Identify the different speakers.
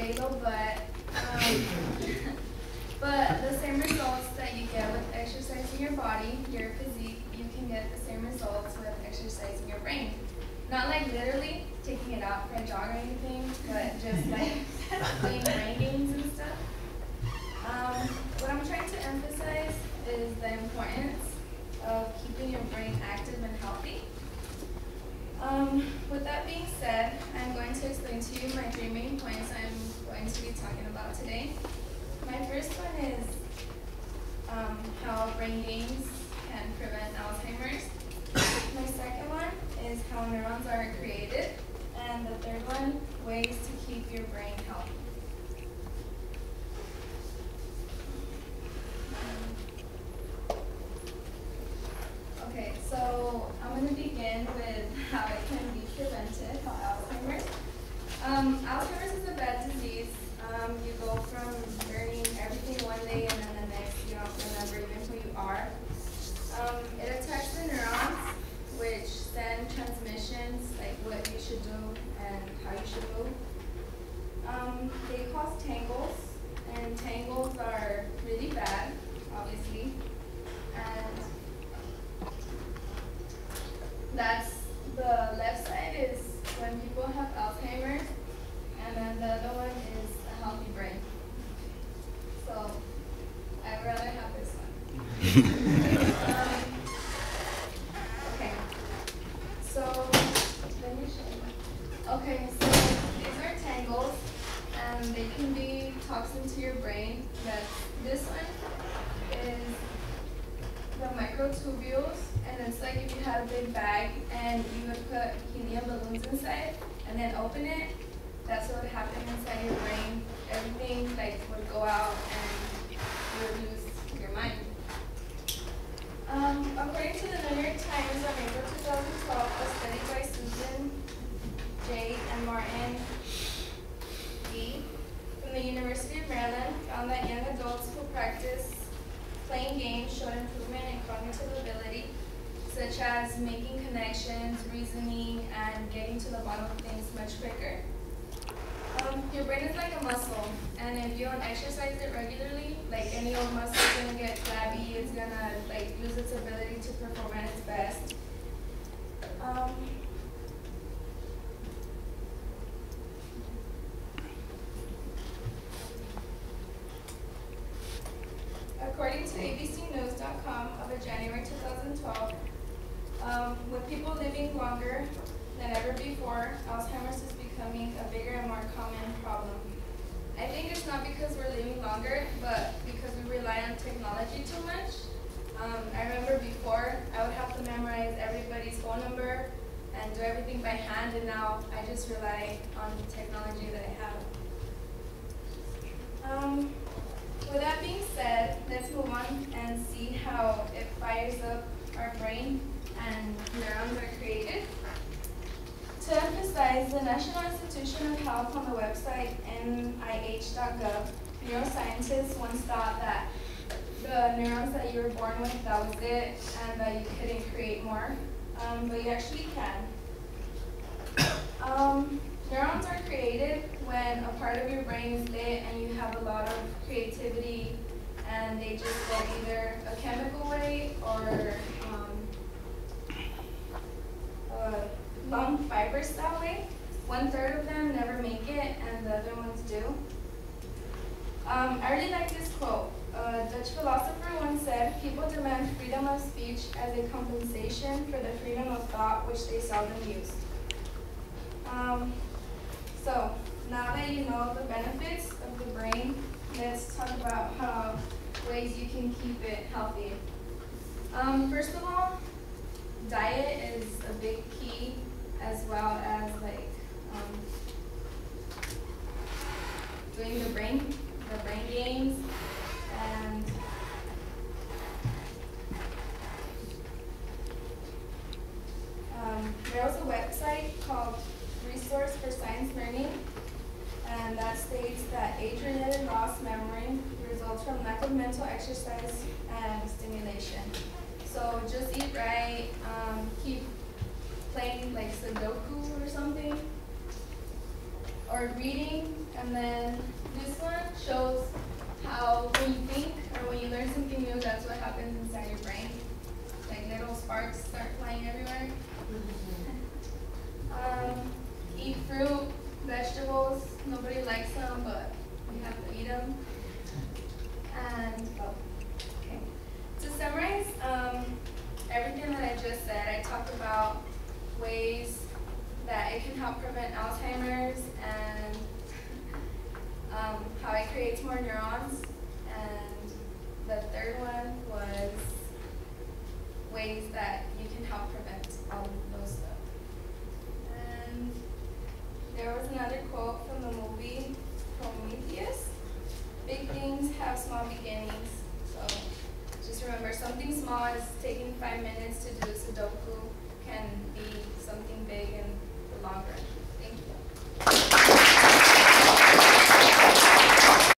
Speaker 1: J-Lo butt. But the same results that you get with exercising your body, your physique, you can get the same results with exercising your brain. Not like literally taking it out for a jog or anything, but just like doing brain games and stuff. What I'm trying to emphasize is the importance of keeping your brain active and healthy. With that being said, I'm going to explain to you my 3 main points I'm going to be talking about today. My first one is how brain games can prevent Alzheimer's. My second one is how neurons are created. And the third one, ways to keep your brain healthy. Okay, so I'm going to begin with how it can be prevented, how Alzheimer's. Alzheimer's is a bad disease. You go from learning everything one day and then the next you don't remember even who you are. It attacks the neurons, which send transmissions like what you should do and how you should move. They cause tangles, and tangles are really bad, obviously. And that's the left side is when people have Alzheimer's, and then the other one is a healthy brain. So I'd rather have this one. Okay. So let me show you. Okay, so these are tangles, and they can be toxin to your brain. This one is the microtubules, and it's like if you had a big bag and you would put helium balloons inside and then open it, that's what would happen inside your brain. Everything like would go out and you would lose your mind. According to the New York Times on April 2012, a study by Susan J. and Martin D. from the University of Maryland found that young adults who practice playing games showed improvement in cognitive ability, such as making connections, reasoning, and getting to the bottom of things much quicker. Your brain is like a muscle, and if you don't exercise it regularly, like any old muscle is gonna get flabby, it's gonna like lose its ability to perform at its best. According to abcnews.com of January 2012, with people living longer than ever before, Alzheimer's is becoming a bigger and more common problem. I think it's not because we're living longer, but because we rely on technology too much. I remember before, I would have to memorize everybody's phone number and do everything by hand, and now I just rely on the technology that I have. With that being said, let's move on and see how it fires up our brain and neurons are created. To emphasize, the National Institution of Health on the website nih.gov, neuroscientists once thought that the neurons that you were born with, that was it, and that you couldn't create more, but you actually can. Neurons are created when a part of your brain is lit and you have a lot of creativity, and they just go either a chemical way or long fiber style way. 1/3 of them never make it, and the other ones do. I really like this quote. A Dutch philosopher once said, "People demand freedom of speech as a compensation for the freedom of thought which they seldom use." So now that you know the benefits of the brain, let's talk about how ways you can keep it healthy. First of all, diet is a big key, as well as like doing the brain games, and there was a website called Resource for Science Learning, and that states that age-related lost memory results from lack of mental exercise and stimulation. So just eat right, keep playing like Sudoku or something, or or reading. And then this one shows how when you think or when you learn something new, that's what happens inside your brain. Like little sparks start flying everywhere. Eat fruit, vegetables. Nobody likes them, but we have to eat them. And okay. To summarize everything that I just said, I talked about ways that it can help prevent Alzheimer's and how it creates more neurons. And the third one was ways that you can help prevent all of those stuff. And there was another quote from the movie Prometheus. Big things have small beginnings. So just remember, something small is taking 5 minutes to do Sudoku can be something big in the long run.